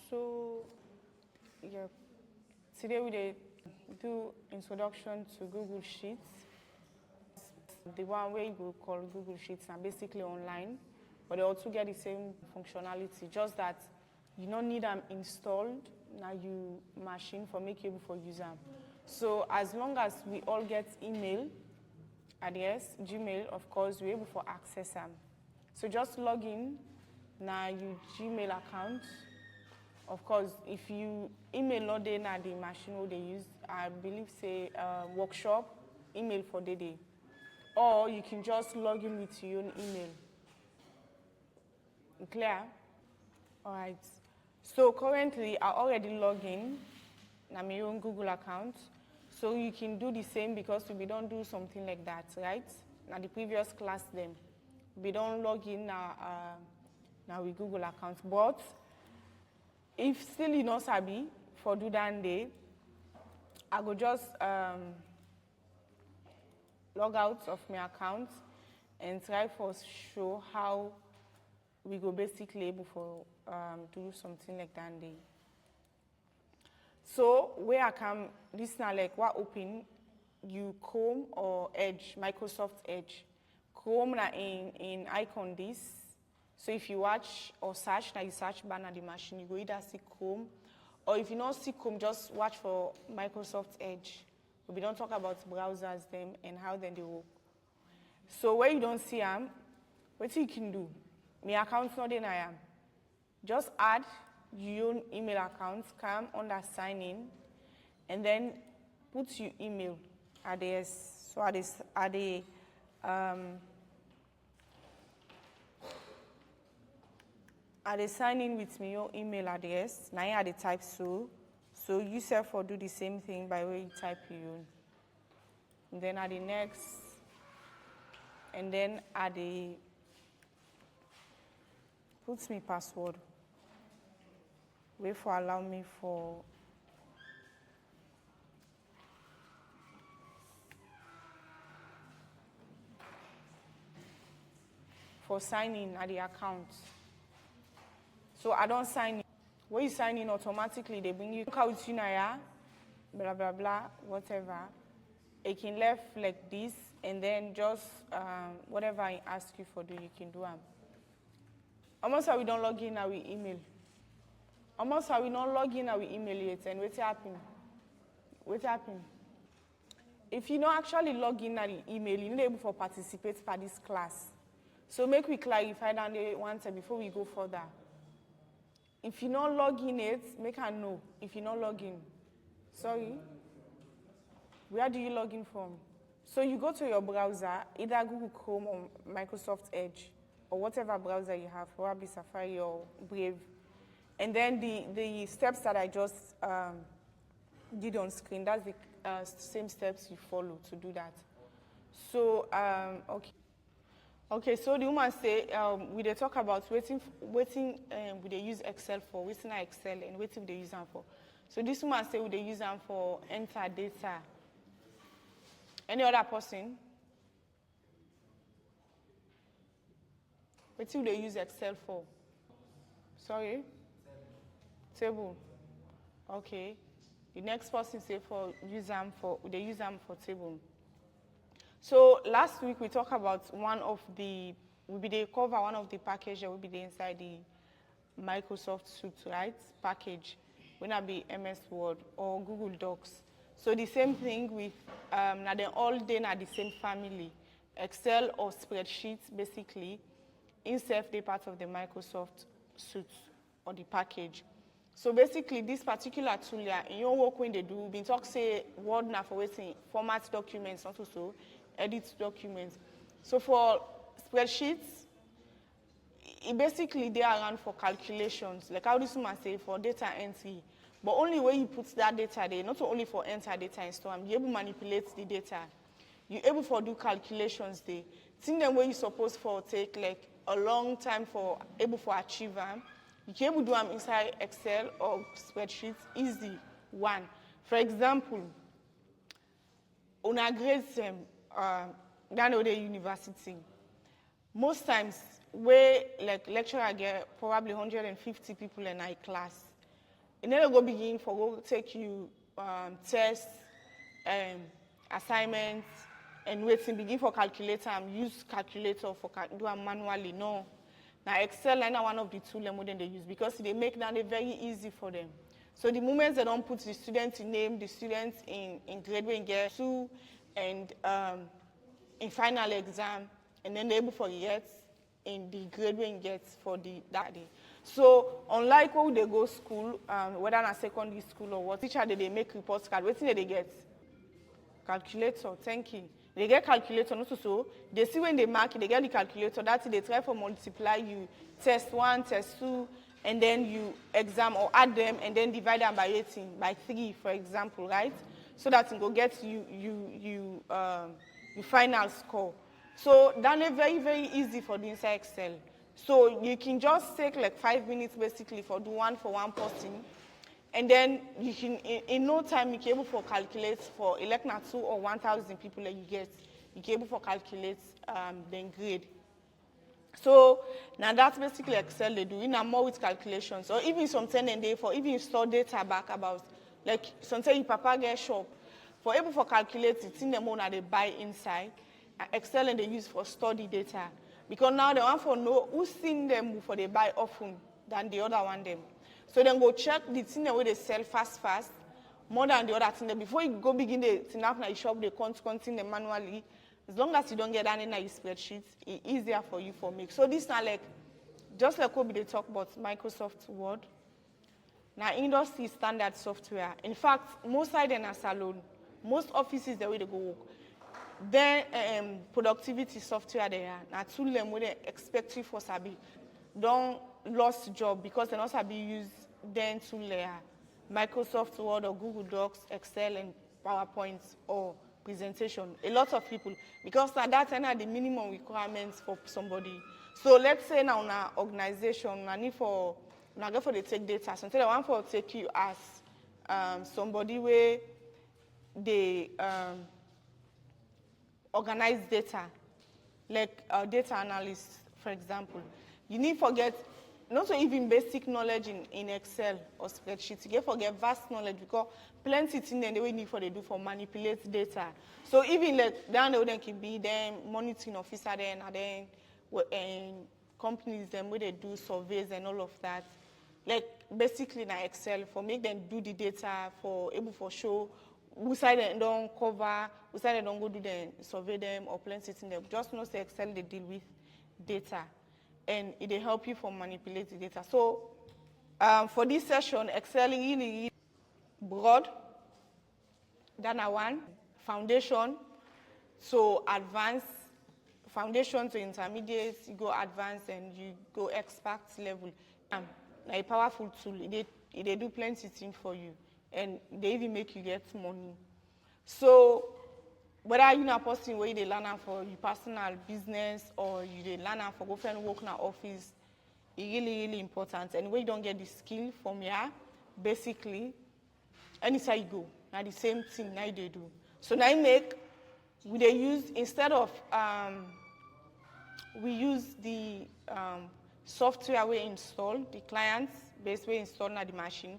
So, yeah, today we dey do introduction to Google Sheets. The one where you go call Google Sheets and basically online, but they also get the same functionality, just that you don't need them installed, now you machine for make able for use them. So as long as we all get email address, Gmail, of course, we're able for access them. So just log in, now your Gmail account. Of course, if you email not there na the machine what they use, I believe say workshop, email for the day. Or you can just log in with your own email. Clear? All right. So currently, I already log in na my own Google account. So you can do the same because we don't do something like that, right? Now the previous class then, we don't log in now with Google account. But if still you not sabi for do that day, I go just log out of my account and try for show how we go basically able for do something like that day. So where I can, this now like what open, you Chrome or Edge, Microsoft Edge. Chrome na in icon this. So if you watch or search, now you search bar na the machine, you go either see Chrome, or if you not see Chrome, just watch for Microsoft Edge. We don't talk about browsers them and how then they work. So where you don't see them, what you can do? My account's not in I am. Just add your own email account, come under sign in, and then put your email address. So I sign in with my own email address. Now I type so you self for do the same thing by way you type your own. And then add the next, and then add the put me password. Wait for allow me for sign in at the account. So I don't sign in. When you sign in automatically, they bring you out blah blah blah, whatever. It can left like this, and then just whatever I ask you for do, you can do them. Almost how we don't log in our email. Almost how we don't log in our email yet, and what happen? What happen? If you don't actually log in at the email, you're not able to participate for this class. So make we clarify that one time before we go further. If you not log in it, make her know. If you not log in, sorry. Where do you log in from? So you go to your browser, either Google Chrome or Microsoft Edge, or whatever browser you have, probably Safari or Brave. And then the steps that I just did on screen, that's the same steps you follow to do that. So, okay, so the woman say, we dey talk about waiting we dey use Excel for, waiting Excel and waiting we dey use them for. So this woman say we dey use them for enter data. Any other person? Waiting we dey use Excel for? Sorry? Table. Okay. The next person say for use them for, they use them for table. So last week we talked about we cover one of the packages that will be inside the Microsoft Suite, right? Package. When I be MS Word or Google Docs. So the same thing with now they all then are the same family. Excel or spreadsheets basically. Insert the part of the Microsoft Suite or the package. So basically, this particular tool here, in your work when they do, we talk say Word now for waiting, format documents, not also edit documents. So for spreadsheets, it basically they are around for calculations, like how this woman say for data entry. But only when you put that data there, not only for enter data and store, you're able to manipulate the data. You're able to do calculations there. Think them where you supposed for take like a long time for able to achieve them. You can able to do them inside Excel or spreadsheets, easy one. For example, on a grade down at the university, most times where like lecturer get probably 150 people in a class. And then they go begin for go take you tests, assignments, and waiting begin for calculator and use calculator for do it manually. No. Now Excel is one of the tools they use because they make that very easy for them. So the moment they don't put the students in name, the students in grade when get two, and in final exam, and then they're able for get in the grade when gets for that day. So unlike when they go school, whether in a secondary school or what, teacher they make reports card, what thing they get? Calculator, thank you. They get calculator, not so. They see when they mark it, they get the calculator. That's it, they try for multiply you, test 1, test 2, and then you exam or add them and then divide them by 18, by 3, for example, right? So that it will get you final score. So that's very, very easy for the inside Excel. So you can just take like 5 minutes basically for do one for one person. And then you can, in no time, you can able to calculate for elect 2 or 1,000 people that you get. You can able to calculate the grade. So now that's basically Excel they do. In a more with calculations. Or even sometimes they for even store data back about like sometimes your papa get shop. For able to calculate it's in the money they buy inside. Excel and they use for store the data. Because now they want to know who's seen them before they buy often than the other one them. So then go check the thing the way they sell fast, more than the other thing. Before you go begin the thing up in the shop, they continue them manually. As long as you don't get that in your spreadsheet, it's easier for you for make. So this now like, just like what they talk about Microsoft Word. Now industry standard software. In fact, most side in a salon, most offices the way they go work. Then productivity software there. Now tool them where they expect you for sabi. Don't lost job because they not be used then to layer Microsoft Word or Google Docs, Excel and PowerPoint or presentation. A lot of people because that's the minimum requirements for somebody. So let's say now in our organization, I need for now go for the take data. So I want for take you as somebody where they organize data, like a data analyst, for example. You need to forget not so even basic knowledge in Excel or spreadsheets. You get forget vast knowledge because plenty things then they need for they do for manipulate data. So even like down the can be them monitoring officer then and then companies them where they do surveys and all of that. Like basically in Excel for make them do the data for able for show who side they don't cover, who side they don't go do the survey them or plenty things them. Just know say Excel they deal with data. And it will help you for manipulate the data. So for this session, Excel really broad, than one, foundation, so advanced, foundation to intermediate, you go advanced and you go expert level. A powerful tool, they do plenty things for you and they even make you get money. So whether you're a person where you learn for your personal business or you learn for go and work in an office, it's really, really important. And when you don't get the skill from here, basically, anytime you go, now the same thing now they do. So now they use, instead of, we use the software we install, the clients based we install on the machine,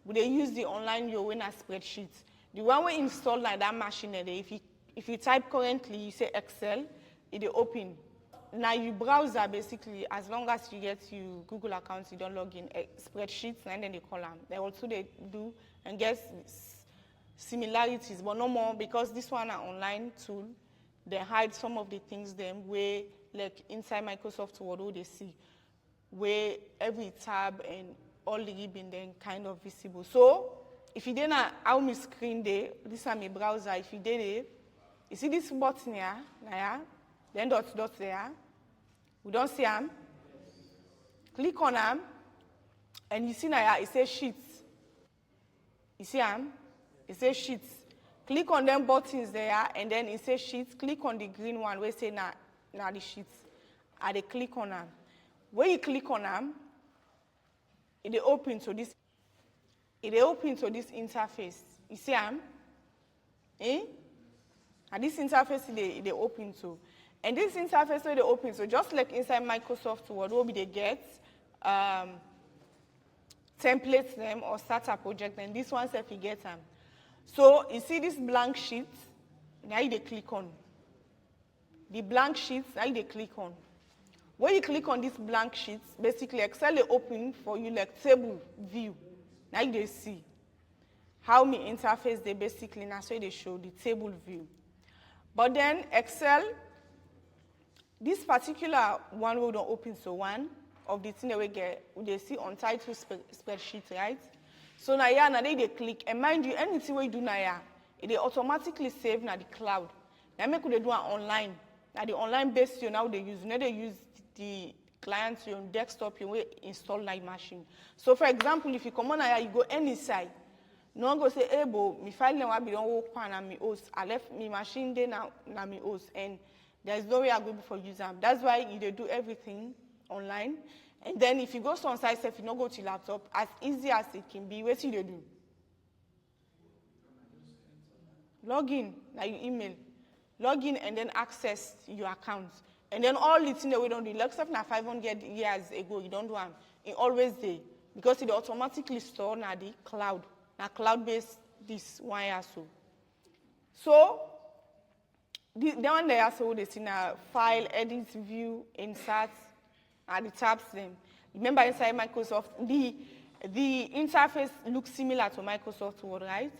they use the online your winner spreadsheet. The one we install like that machine, if you type currently, you say Excel, it will open. Now your browser basically, as long as you get your Google account, you don't log in spreadsheets, and then they call them. They also they do and get similarities, but no more because this one an online tool. They hide some of the things them where like inside Microsoft Word they see, where every tab and all the ribbon then kind of visible. So if you didn't how my screen there, this is my browser. If you did it. You see this button here, then dots there. We don't see them. Click on them, and you see now it says sheets. You see them? It says sheets. Click on them buttons there, and then it says sheets. Click on the green one where it says now the sheets. And they click on them. When you click on them, it open to this. It open to this interface. You see them? Eh? And this interface they open to. And this interface where they open, so just like inside Microsoft Word, what they get, templates them or start a project, and this one self you get them. So you see this blank sheet, now you click on. The blank sheets, now you click on. When you click on this blank sheets, basically Excel they open for you like table view. Now you see how me interface they basically now so they show the table view. But then Excel, this particular one we don't open, so one of the thing that we get, they see on title spreadsheet, right? So now yeah, now they click, and mind you, anything we do now yeah, they automatically save now the cloud. Now make they do it online. Now the online based you now they use, now they use the client your desktop you will install like machine. So for example, if you come on here, you go any side. No one go say, hey, bo, my file now be don't work on my host. I left my machine there now my host, and there's no way I go before use them. That's why you do everything online. And then if you go to on site, if you don't go to your laptop, as easy as it can be, what you do? Log in, like your email. Log in and then access your account. And then all the things that we don't do, like stuff now 500 years ago, you don't do them. It always there. Because it automatically store now the cloud. Now cloud-based this one year so. So, the one there so they see now file, edit, view, insert, and the tabs them. Remember inside Microsoft, the interface looks similar to Microsoft Word, right?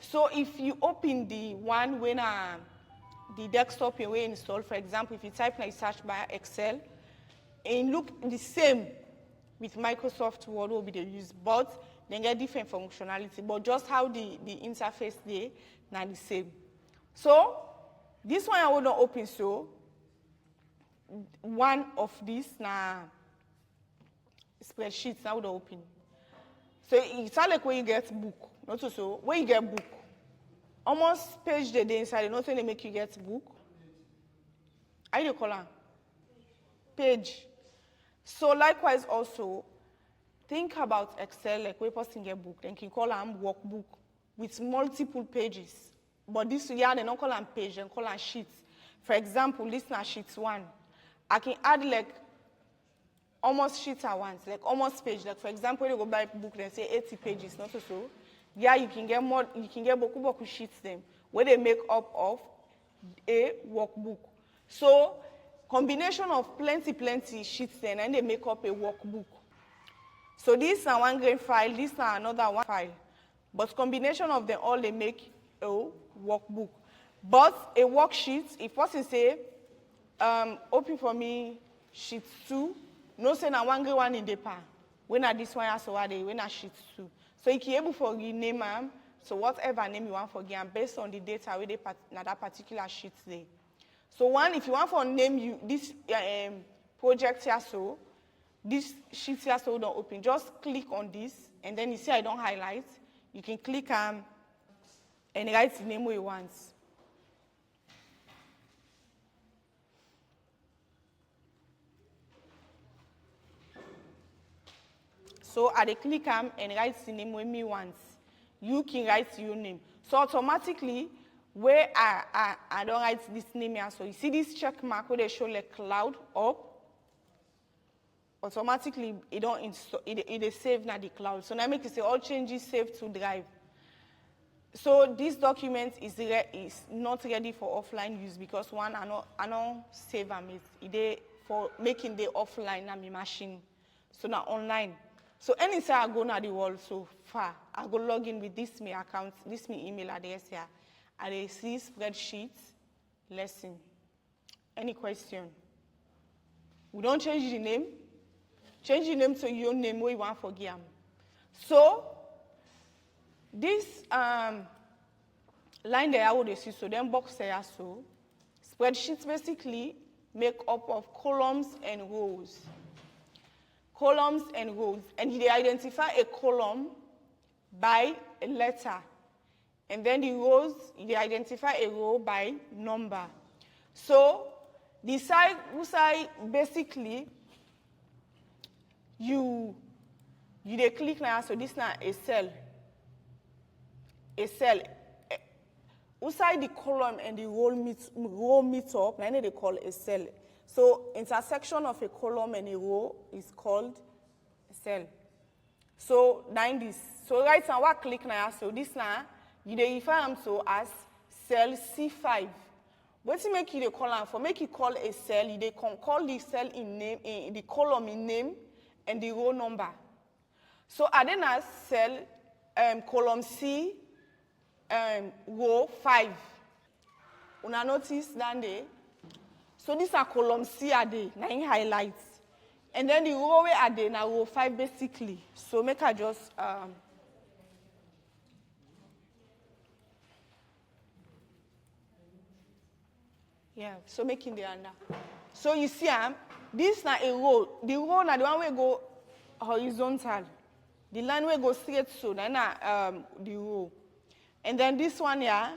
So if you open the one when the desktop you will install, for example, if you type in a search bar Excel, and look the same with Microsoft Word will be the use, but they get different functionality, but just how the interface there, not the same. So this one I will not open, so one of these now spreadsheets now would open. So it's not like when you get book, not so when you get book, almost page the day inside, not when they make you get book. How do you call it? Page. So likewise also, think about Excel like when person get book, then you call them workbook with multiple pages. But this year they don't call them page, they call them sheets. For example, this is sheet 1. I can add like almost sheets at once, like almost page. Like for example, you go buy a book, they say 80 pages, not so. Yeah, you can get more, you can get boku sheets them, where they make up of a workbook. So combination of plenty sheets then, and they make up a workbook. So this is one grade file, this is another one file. But combination of them all, they make a workbook. But a worksheet, if person say, open for me sheet 2, no say na one grade one in the pan. When are this one so are they, when are sheet 2. So you can able for rename them, so whatever name you want for them based on the data where they that particular sheet there. So one, if you want for name you this project here so, this sheet here so don't open, just click on this, and then you see I don't highlight. You can click and write the name where you want. So I click and write the name where me want. You can write your name. So automatically, where I don't write this name here, so you see this check mark where they show like cloud up. Automatically, it don't install, it save now the cloud. So now make it say all changes saved to drive. So this document is not ready for offline use because one I not save them. It for making the offline na my machine. So now online. So anytime I go now the world so far, I go log in with this me account, this me email address here. I see spreadsheet lesson. Any question? We don't change the name. Change the name to your name where you want for game. So this line there I would see so then box there so spreadsheets basically make up of columns and rows. Columns and rows. And they identify a column by a letter. And then the rows, they identify a row by number. So the side basically you they click now, so this now a cell. A cell. outside the column and the row meet up, now they call a cell. So intersection of a column and a row is called a cell. So now this. So right now what click now, so this now, you refer them to as cell C5. What you make you call them for? Make you call a cell, you call the cell in name, the column in name and the row number. So I then as cell column C row 5. Una notice that day. So these are column C are they, now in highlights. And then the row where are they now row 5 basically. So make I just yeah, so making the under. So you see this now a row. The row now the one way go horizontal. The line will go straight so then the row. And then this one here,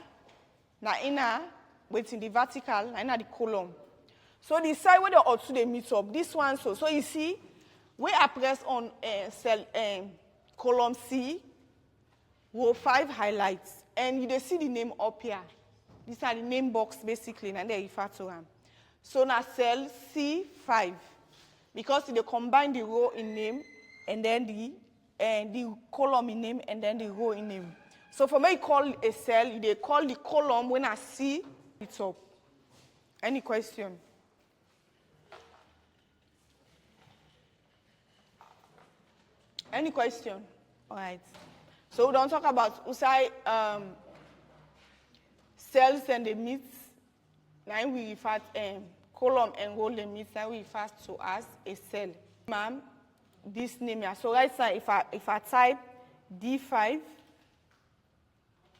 now inner within the vertical, now the column. So the side where the two they meet up, this one so you see, we are pressed on cell column C, row 5 highlights, and you see the name up here. These are the name box basically, and they refer to them. So now cell C5, because they combine the row in name and then the column in name and then the row in name. So for me, call a cell, they call the column when I see it up. Any question? Any question? All right. So we don't talk about outside cells and the meets. Now we refer column and row the meets. Now we refer to as a cell. Ma'am, this name here. So right now, if I type D5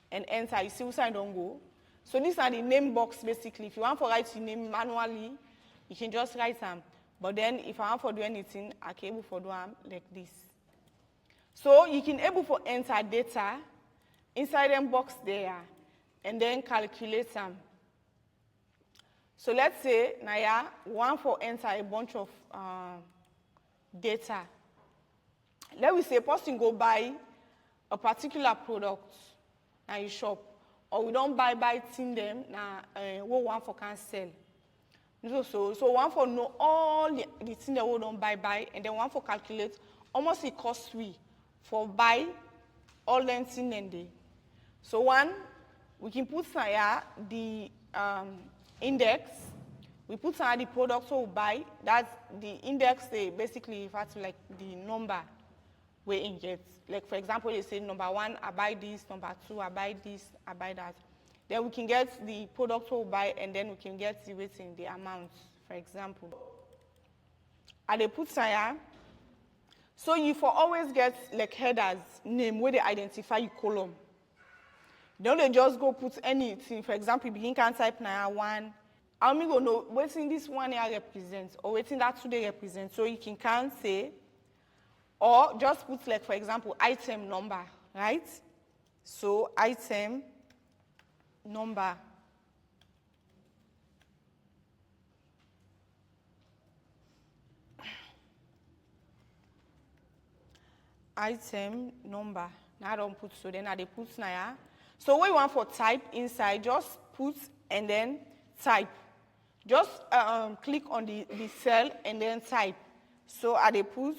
and enter, you see which side don't go. So these are the name box basically. If you want to write your name manually, you can just write them. But then if I want to do anything, I can able to do them like this. So you can able to enter data inside them box there and then calculate them. So let's say now we want to enter a bunch of data. Let me say a person go buy a particular product and you shop, or we don't buy thing them now what one for can sell. So one for know all the thing that we don't buy, and then one for calculate almost it costs we for buy all them thing and they. So one, we can put here the index. We put here the product so we buy. That's the index. They basically refer to like the number we get. Like for example, they say number 1, I buy this. Number 2, I buy this. I buy that. Then we can get the product we buy, and then we can get the rating, the amount. For example, and they put here. So you for always get like headers name where they identify your column. Don't they just go put anything. For example, you begin can type now 1. How me go know waiting this one here represents or waiting that 2 they represent. So you can say, or just put like for example item number, right? So item number. Item number. Now I don't put so then I put now. So what you want for type inside, just put and then type. Just click on the cell and then type. So I put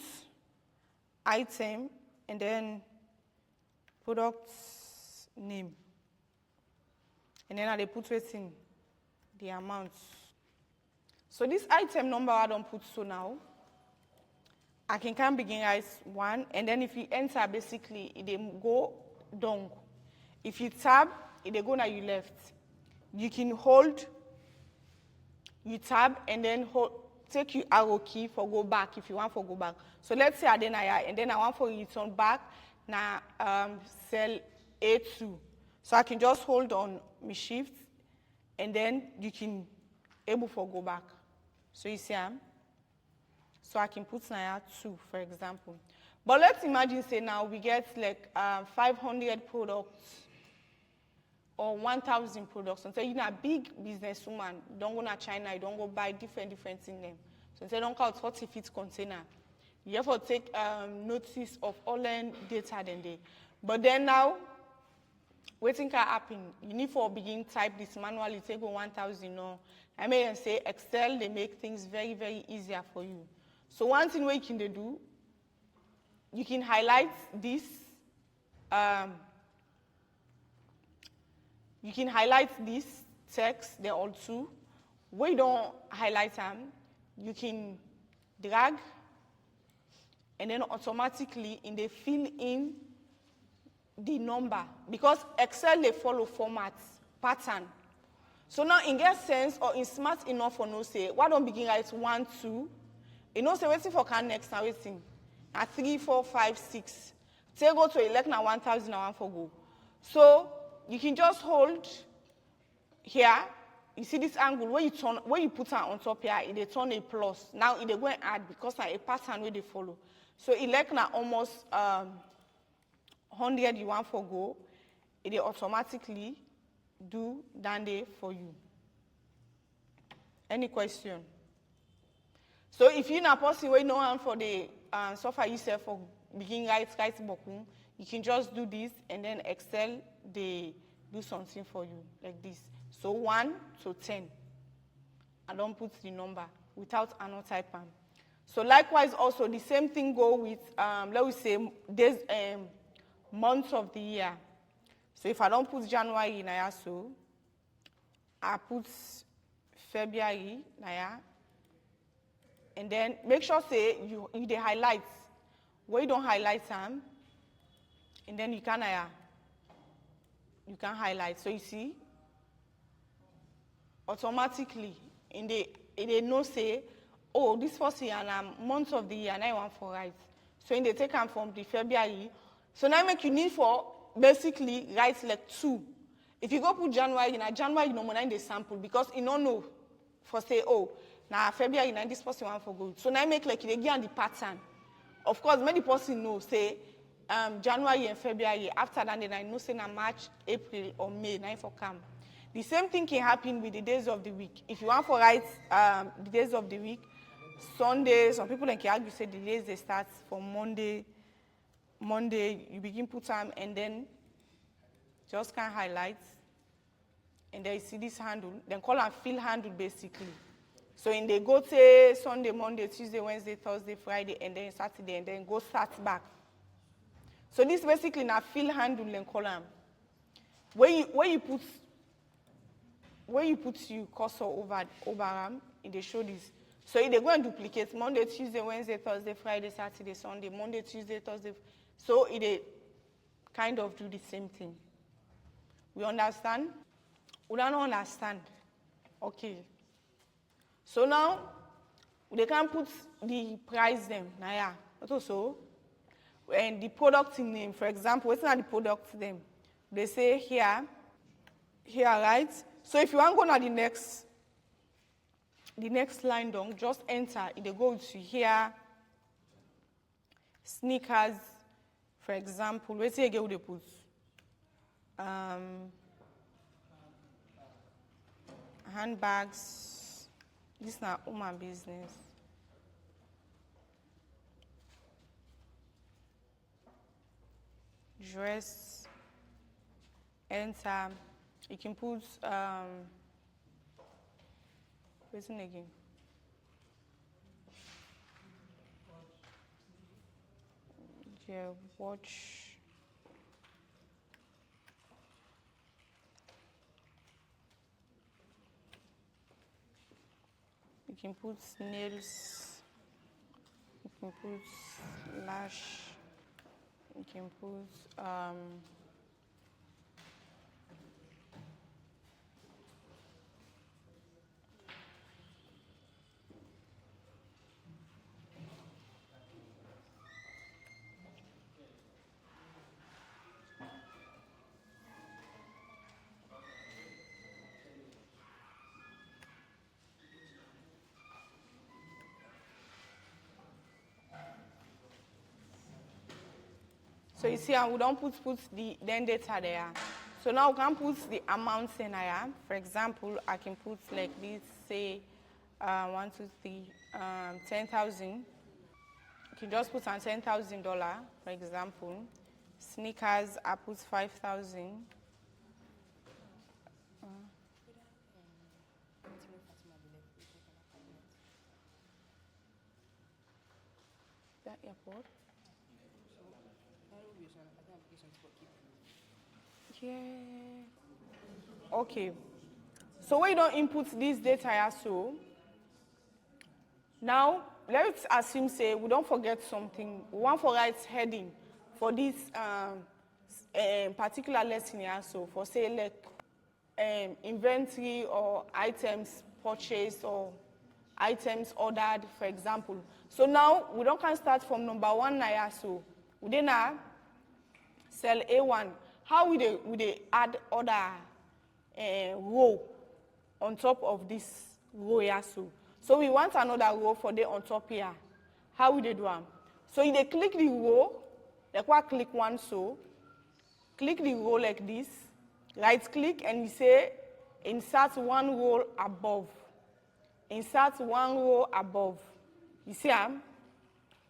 item and then product name. And then I put waiting the amount. So this item number I don't put so now. I can begin as 1, and then if you enter, basically, it go down. If you tab, it go now you left. You can hold, you tab, and then take your arrow key for go back if you want for go back. So let's say I then and then I want for return back now cell A2. So I can just hold on my shift, and then you can able for go back. So you see so I can put now 2, for example. But let's imagine, say now we get like 500 products or 1,000 products. And so you're a big businesswoman, you don't go to China, you don't go buy different things in them. So you don't count 40 feet container. You have to take notice of all the data then they. But then now, waiting can happen. You need for begin type this manually, take 1,000 no. I may say Excel, they make things very, very easier for you. So one thing we can do, you can highlight this. You can highlight this text, they're all two. When you don't highlight them, you can drag, and then automatically they fill in the number, because Excel they follow format pattern. So now in get sense or in smart enough for no say, why don't begin write 1, 2? You know say waiting for can next now waiting. At 3, 4, 5, 6. Say go to elect now 1,000 and 1 for go. So you can just hold here. You see this angle where you put it on top here, it turn a plus. Now it go and add because now a pattern where they follow. So elect now almost 100 you want for go, it automatically do that day for you. Any question? So if you're not person where no one for the software yourself for begin write bokum, you can just do this and then Excel they do something for you like this. So 1 to 10. I don't put the number without another type. So likewise also the same thing go with let me say days months of the year. So if I don't put January in here, so I put February in here, and then make sure say you the highlight. Where you don't highlight them, and then you can highlight. So you see, automatically they know say, oh, this first year and month of the year, and I want for right. So they take them from the February. So now make you need for basically write like 2. If you go put January, January no more in the sample because you don't know for say, oh, now February this person want for good. So now make like they give the pattern. Of course, many person know say January and February. After that, then I know say na March, April or May now for come. The same thing can happen with the days of the week. If you want to write the days of the week, Sunday, some people can argue say the days they start from Monday, you begin put time and then just can highlight. And then you see this handle, then call and fill handle basically. So in they go to Sunday, Monday, Tuesday, Wednesday, Thursday, Friday, and then Saturday, and then go start back. So this basically now fill handle and column. Where you put your cursor over they show this. So if they go and duplicate Monday, Tuesday, Wednesday, Thursday, Friday, Saturday, Sunday, Monday, Tuesday, Thursday. So they kind of do the same thing. We understand? We don't understand. Okay. So now they can put the price them. Now yeah. Also, and the product name, for example, what's not the product name? They say here, right? So if you want to go to the next line down, just enter. They go to here, sneakers, for example. Let's say again what they put. Handbags. This is not woman business. Dress. Enter. You can put what's in again? Yeah, watch. You can put nails. You can put lash. You can put so you see, we don't put the then data there. So now we can put the amounts in here. For example, I can put like this, say 1, 2, 3, 10,000. You can just put $10,000, for example. Sneakers, I put 5,000. That airport. Yeah. Okay. So when you don't input this data here, so now let's assume say we don't forget something. We want to write heading for this particular lesson here. So for say like inventory or items purchased or items ordered, for example. So now we don't can start from number 1 now. So we then cell A1. How we they add other row on top of this row here? So we want another row for the on top here. How we they do them? So you they click the row, like what click one, so click the row like this, right click, and you say insert one row above. Insert one row above. You see I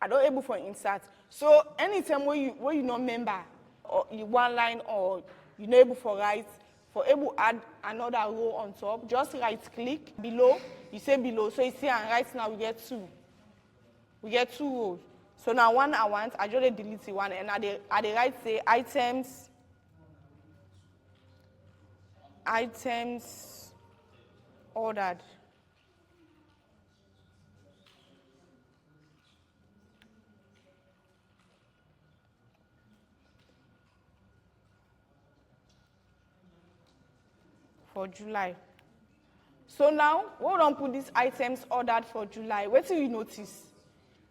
don't able for insert. So anytime where you not member or you one line or you not able for write, for able add another row on top, just right click below, you say below. So you see and right now we get 2. We get 2 rows. So now one I want, I just delete the one, and at the right say items ordered. For July. So now, we don't put these items ordered for July. What do you notice?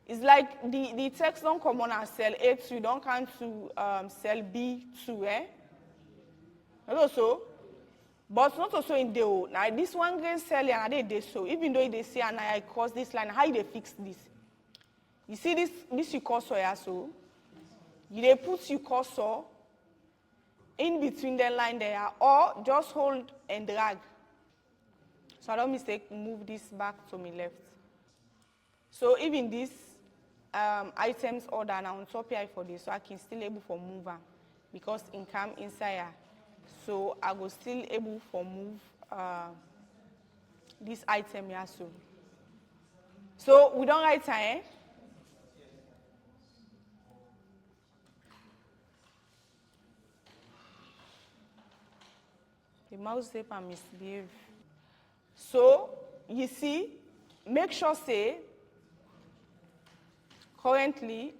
It's like the text don't come on and cell A2, don't come to cell B2, eh? Not also, but not also in the O. Now this one green cell and they so even though they say and I cross this line, how they fix this? You see this you cursor here, so you they put your cursor in between the line there, or just hold and drag. So I don't mistake, move this back to my left. So even this items order now on top here for this, so I can still able for move am because it come inside here. So I go still able for move this item here so. So we don't write time. The mouse paper misbehave. So you see, make sure say currently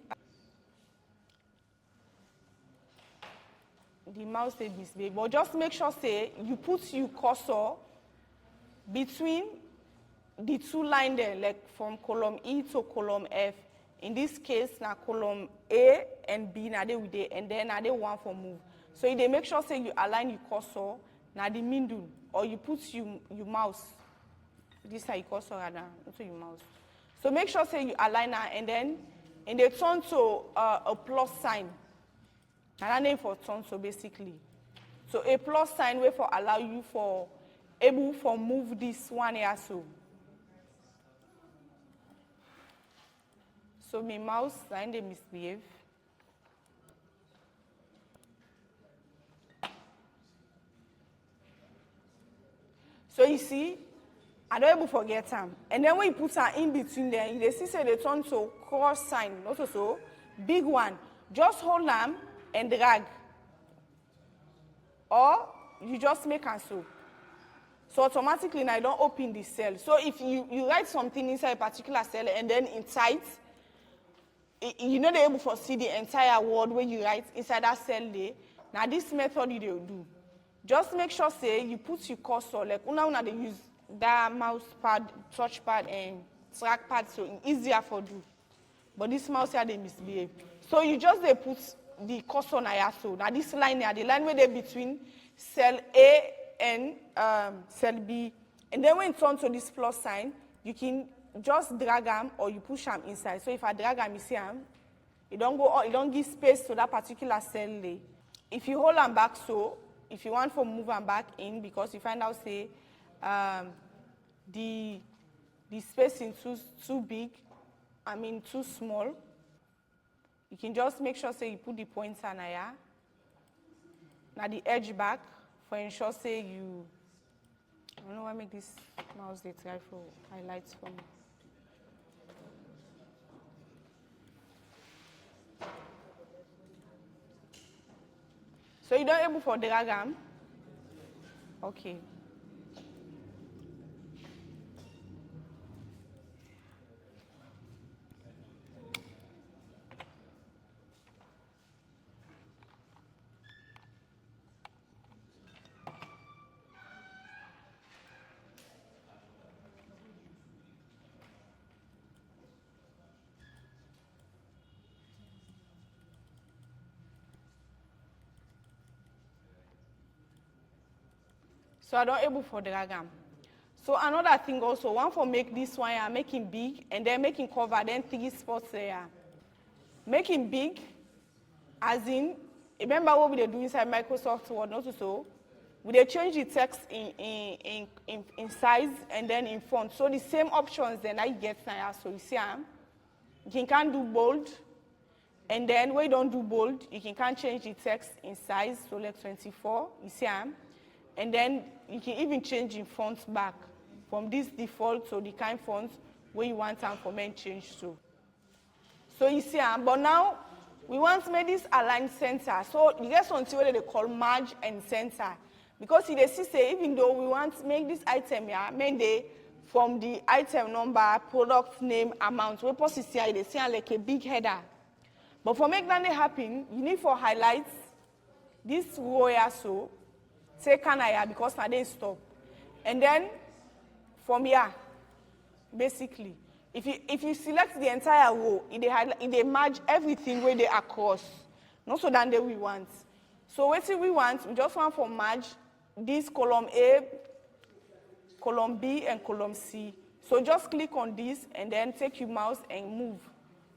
the mouse say misbehave, but just make sure say you put your cursor between the 2 lines there, like from column E to column F. In this case, now column A and B, now they with it, and then now they want for move. So they make sure say you align your cursor now the middle, or you put your mouse. This is your cursor rather, into your mouse. So make sure say you align that, and then they turn to a plus sign. And that name for turn so basically. So a plus sign way for allow you for able for move this one here so. So my mouse sign they misbehave. So you see, I don't able forget them. And then when you put her in between there, you see say they turn to cross sign, not also big one. Just hold them and drag. Or you just make a so. So automatically now you don't open the cell. So if you write something inside a particular cell and then inside, you're not able to see the entire word when you write inside that cell there. Now this method you do. Just make sure say you put your cursor, like una they use that mouse pad, touch pad and track pad, so it's easier for do. But this mouse here they misbehave. So you just they put the cursor now so. Now this line here, the line where they between cell A and cell B. And then when it turns to this plus sign, you can just drag them or you push them inside. So if I drag them, you see them, it don't give space to that particular cell there. If you hold them back so, if you want to move them back in, because you find out say the spacing too big, too small, you can just make sure say you put the pointer now the edge back for ensure say you don't know why make this mouse they try for highlights for me. So you don't able for drag am? Okay. So I don't able for drag am. So another thing also, one for make this one here, make it big, and then make it cover, then 3 spots there. Make it big, as in, remember what we do inside Microsoft Word, not so? We change the text in size and then in font. So the same options then I get now. So you see, you can do bold, and then when you don't do bold, you can change the text in size, so like 24, you see, and then you can even change in font back from this default to the kind font where you want them for men change to. So you see, but now we want to make this align center. So you get something what they call merge and center. Because you see, say, even though we want to make this item here, main day from the item number, product name, amount, we post here, they see like a big header. But for make that happen, you need for highlights this row here, so take an eye because now they stop. And then from here, basically, if you select the entire row, it merge everything where they across. Not so than we want. So what we want, we just want for merge this column A, column B, and column C. So just click on this and then take your mouse and move.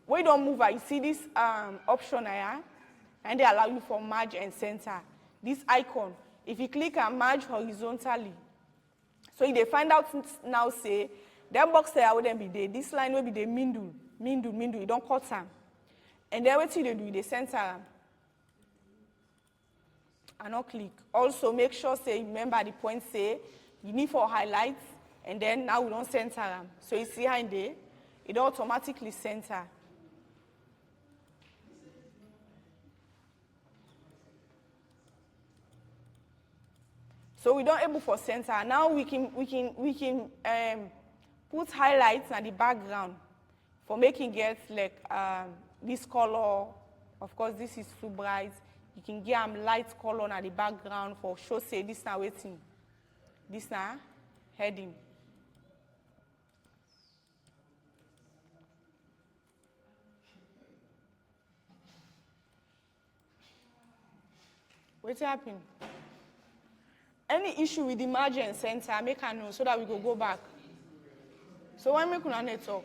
When you don't move, you see this option here, and they allow you for merge and center. This icon. If you click and merge horizontally, so if they find out now, say, that box there wouldn't be there. This line will be the middle. You don't cut them. And then what they do, they center them. And not click. Also, make sure, say, remember the point, say, you need for highlights, and then now we don't center them. So you see how in there, it automatically center. So we don't able for center. Now we can put highlights at the background for making get like this color. Of course, this is too bright. You can get light color at the background for show say this now waiting. This now heading. What's happening? Any issue with the margin center, make a know so that we can go back. So why make una talk?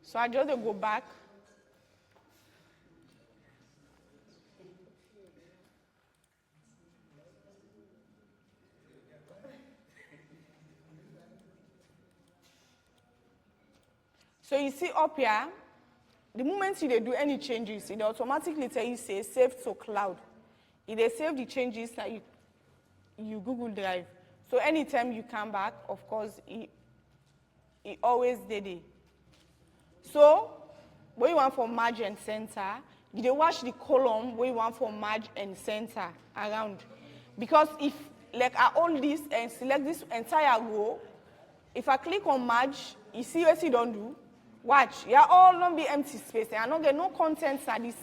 So I just go back. So you see up here, the moment you do any changes, it automatically tell you say save to cloud. If they save the changes that you Google Drive. So anytime you come back, of course, it always there. So when you want for merge and center, you watch the column where you want for merge and center around. Because if like I hold this and select this entire row, if I click on merge, you see what you don't do? Watch, yeah, all don't be empty space. I don't get no contents at this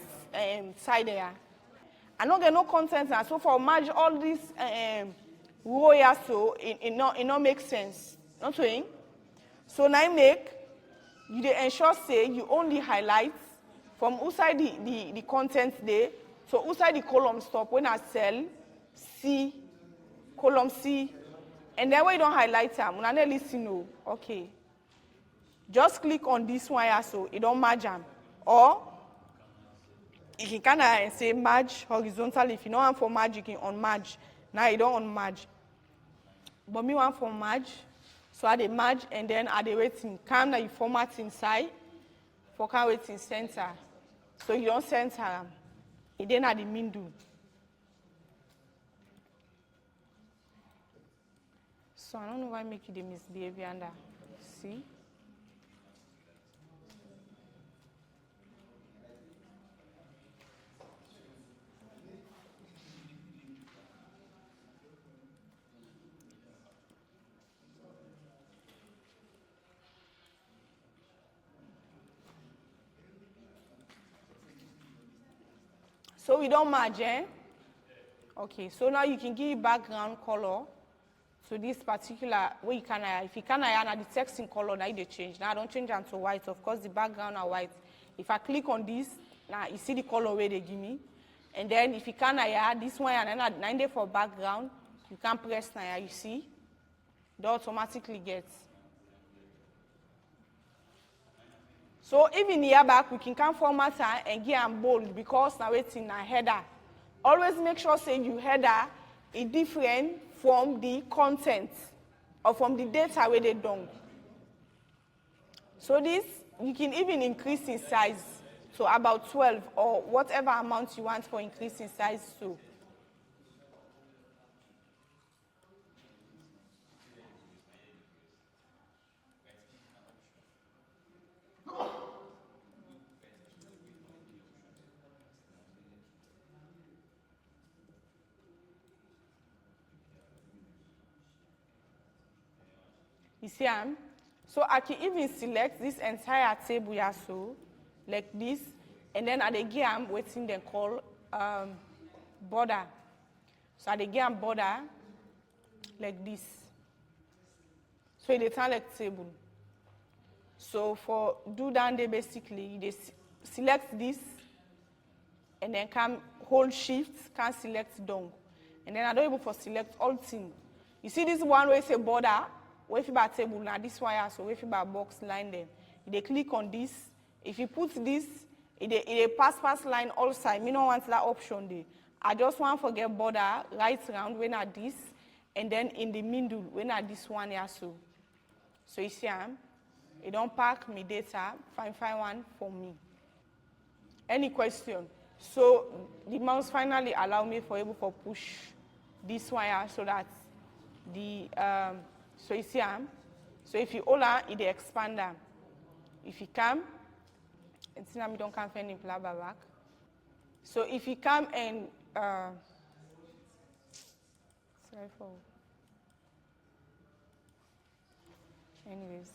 side there. I don't get no contents, and so for merge all this row here, so it not make sense. Not saying. So now you ensure say you only highlight from outside the contents there. So outside the column stop when I cell C, column C, and then when you don't highlight them, when I listen, no, okay. Just click on this one here so it don't merge them. Or you can kind of say merge horizontally. If you don't want for merge, you can unmerge. Now you don't unmerge. But me want for merge. So I merge and then I waiting. Come now you format inside for can wait in center. So you don't center them. It then at the middle. So I don't know why make you the misbehavior under. See? So we don't merge, eh? Okay, so now you can give background color to this particular way you can hire. If you can hire, now the text in color, now they change. Now I don't change them to white. Of course, the background are white. If I click on this, now you see the color where they give me. And then if you can hire this one and then 90 for background, you can press now, you see? They automatically get. So even here back, we can format and give them bold because now it's in a header. Always make sure say you header is different from the content or from the data where they done. So this, you can even increase in size to about 12 or whatever amount you want for increase in size to. You see, so I can even select this entire table here, so like this, and then at the game, waiting then call border. So at the game border, like this. So they turn like table. So for do down there basically, they select this, and then can hold shift, can select down, and then I don't able for select all thing. You see this one where it's a border. If you buy table now, this one also, if you buy box line them, they click on this. If you put this, it pass line all side. Me don't want that option there. I just want to get border right round when I this, and then in the middle when I this one here so. So you see, it don't pack me data, find one for me. Any question? So the mouse finally allow me for able to push this one here so that the so you see, so if you hold on, it expand them. If you come, and see now we don't come any blah back. So if you come and sorry for anyways.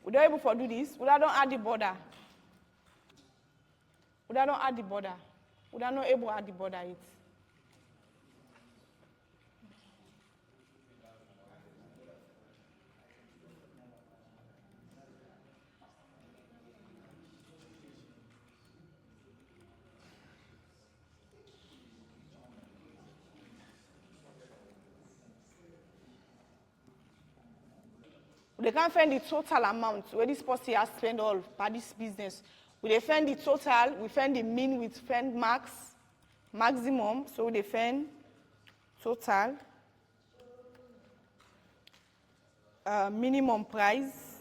Would I able to do this? Would I don't add the border? Would I don't add the border? Would I not able to add the border it? They can't find the total amount where this person has spent all by this business. We define the total, we find the mean, we find max, maximum, so we define total, minimum price,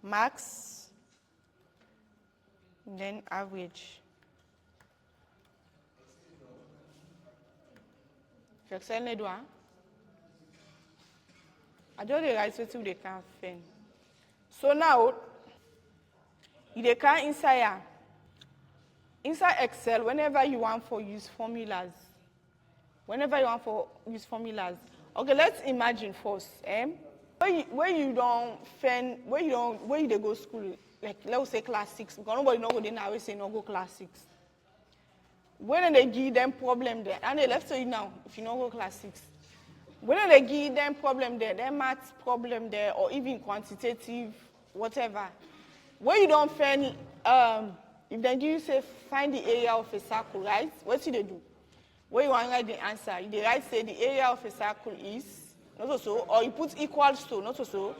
max, and then average. If you excel les doigts, I just write what they can find. So now, they can inside here. Inside Excel, whenever you want to use formulas. Okay, let's imagine first. Where you don't find, where you they go school, like let's say class 6, because nobody know go there now, we say no go class 6. When they give them problem there, and they left you now, if you don't go class 6. When they give them problem there, their math problem there, or even quantitative, whatever. When you don't find, if they give you say find the area of a circle, right? What do they do? When you want to write the answer, they write say the area of a circle is not so, or you put equals to not so.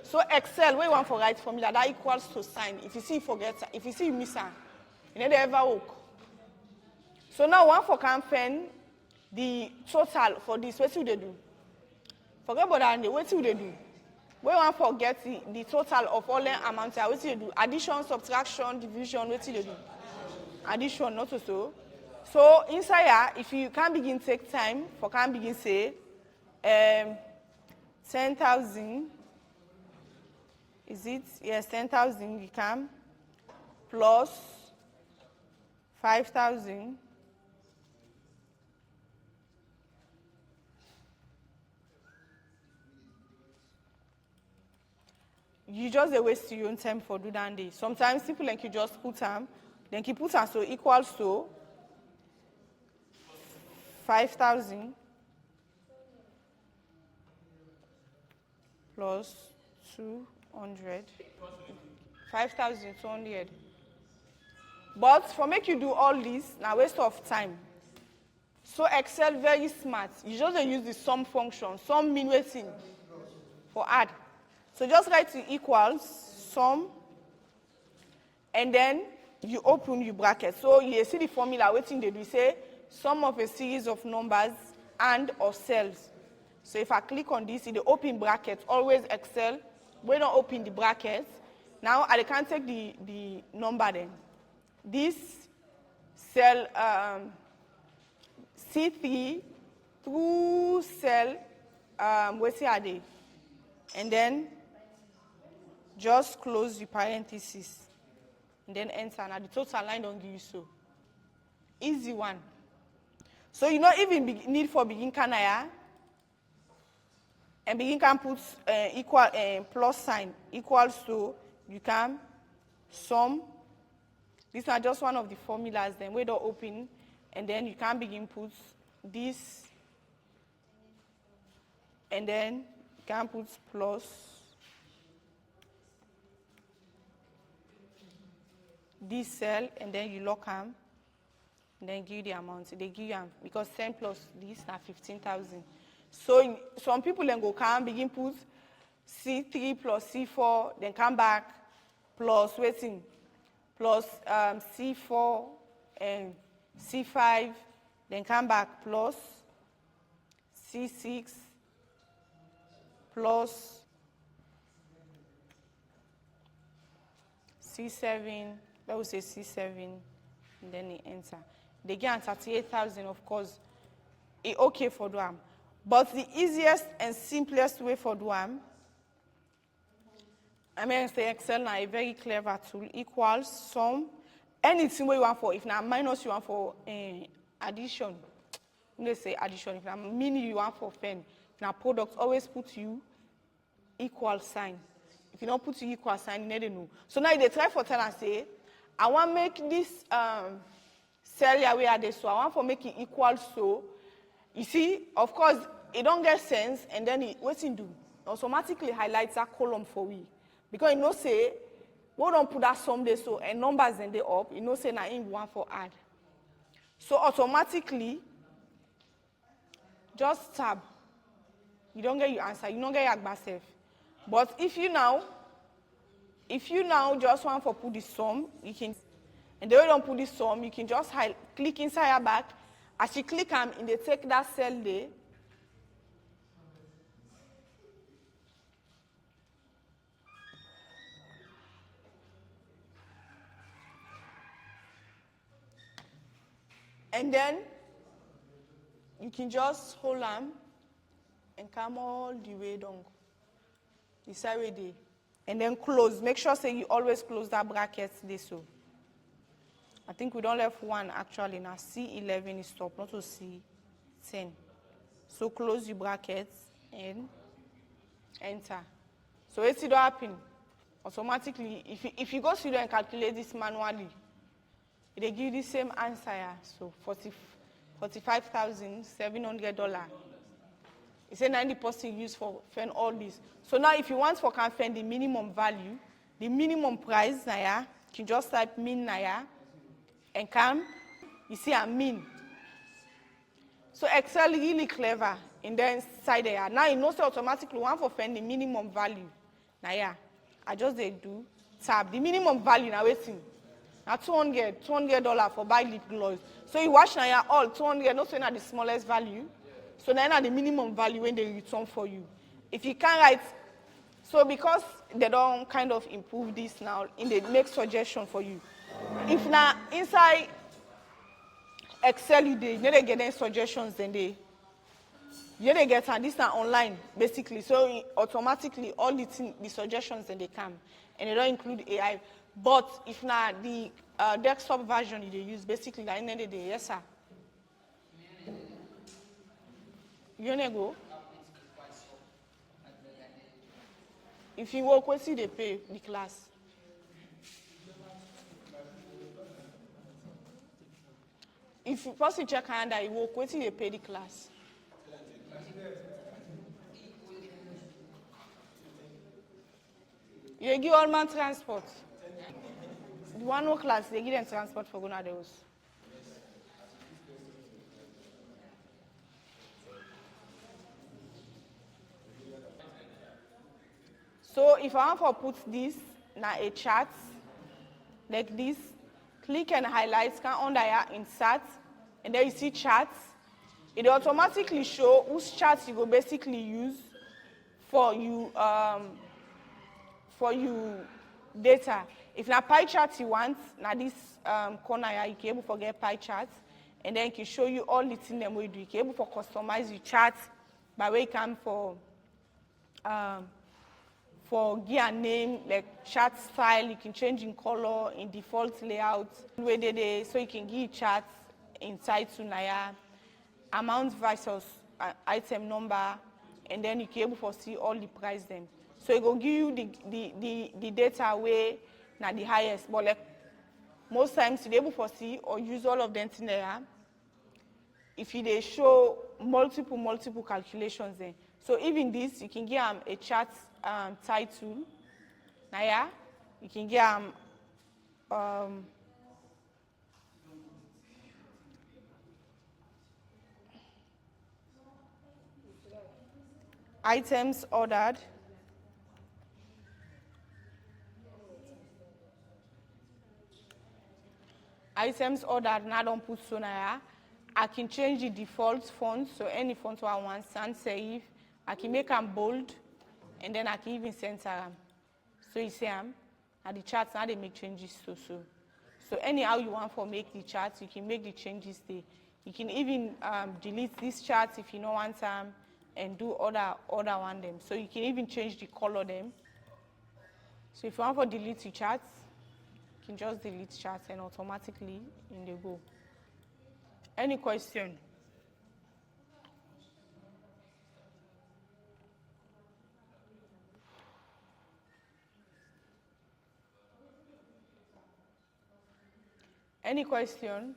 So Excel, when you want to write formula, that equals to sign. If you see you forget, if you see you miss her, you never ever work. So now one for can find the total for this. What do they do? Forget about that. What do they do? We want to forget the total of all the amounts. What do you do? Addition, subtraction, division. What do you do? Addition, not so. So inside here, if you can begin take time, for can begin say 10,000, is it? Yes, 10,000 you can, plus 5,000, you just dey waste your own time for do that day. Sometimes people like you just put them, then you put them so equals to 5,000 plus 200, 5,200. But for make you do all this, now waste of time. So Excel very smart. You just dey use the sum function. Sum mean waiting for add. So just write the equals, sum, and then you open your bracket. So you see the formula waiting they do say sum of a series of numbers and or cells. So if I click on this, in the open bracket, always Excel, we don't open the bracket. Now I can take the number then. This cell C3 through cell, what's here? And then just close the parenthesis. And then enter. Now the total line don't give you so. Easy one. So you not even need for begin canaya. And begin can put equal plus sign equals to, you can sum. These are just one of the formulas. Then we don't open, and then you can begin put this, and then you can put plus this cell, and then you lock them, and then give the amount. They give you because 10 plus this are 15,000. So some people then go can begin put C3 plus C4, then come back plus waiting plus C4 and C5, then come back plus C6 plus C7, that would say C7, and then they enter. They get 38,000, of course. It's okay for them. But the easiest and simplest way for them, I mean, say Excel now a very clever tool, equals sum, anything you want for, if now minus you want for addition, let's say addition, if now mini you want for pen, if now product, always put you equal sign. If you don't put you equal sign, you don't know. So now they try for tell and say, I want to make this cell here where they so I want to make it equal so. You see, of course, it don't get sense, and then what's it do? Automatically highlights that column for we. Because you know say, we don't put that sum there so and numbers in the up, you know say now in one for add. So automatically, just tab. You don't get your answer, you don't get your agba self. But if you now just want to put the sum, you can, and the way you don't put the sum, you can just click inside your back. As you click them, they take that cell there. And then you can just hold them and come all the way down. The side way there. And then close. Make sure say you always close that bracket there so. I think we don't left one actually now. C11 is stop, not to C10. So close the brackets and enter. So what's it happen? Automatically, if you go through and calculate this manually, they give you the same answer here. So $45,700. It's a 90% use for find all this. So now if you want for can find the minimum value, the minimum price now, you can just type min now. And come, you see a mean. So Excel really clever in the inside there. Now you know so automatically one for find the minimum value. Now yeah, I just do tab. The minimum value now waiting. Now $200 for buy lip gloss. So you watch now yeah, all 200, not saying at the smallest value. So now the minimum value when they return for you. If you can't write, so because they don't kind of improve this now, in the next suggestion for you. If now inside Excel you dey, you know they get them suggestions then they. You know they get and this are online basically. So automatically all the suggestions then they come, and they don't include AI. But if not the desktop version you dey use basically like any day, yes sir. You wanna go? If you work, what see they pay the class. If you person check calendar, you work, what see they pay the class. You give all man transport. The one no class, they give them transport for going to the house. So if I want to put this in a chart like this, click and highlight, scan under here, insert, and then you see charts. It automatically show whose charts you go basically use for you data. If na pie chart you want, now this corner here, you can able to get pie charts, and then it can show you all the things them we do. You can able to customize your chart by way you can for gear name, like chart style, you can change in color, in default layout, where so you can give charts inside to Naya, amount versus item number, and then you can able to see all the price them. So it will give you the data where now the highest, but like most times you're able to see or use all of them in there. If they show multiple calculations then. So even this, you can give a chart title. Now yeah, you can give items ordered. Items ordered, now don't put so now. I can change the default font, so any font I want, sans serif. I can make them bold, and then I can even center them. So you see them, and the charts now they make changes so. So anyhow you want to make the charts, you can make the changes there. You can even delete these charts if you don't want them, and do other one them. So you can even change the color them. So if you want to delete the charts, you can just delete charts and automatically in the go. Any question? Any question?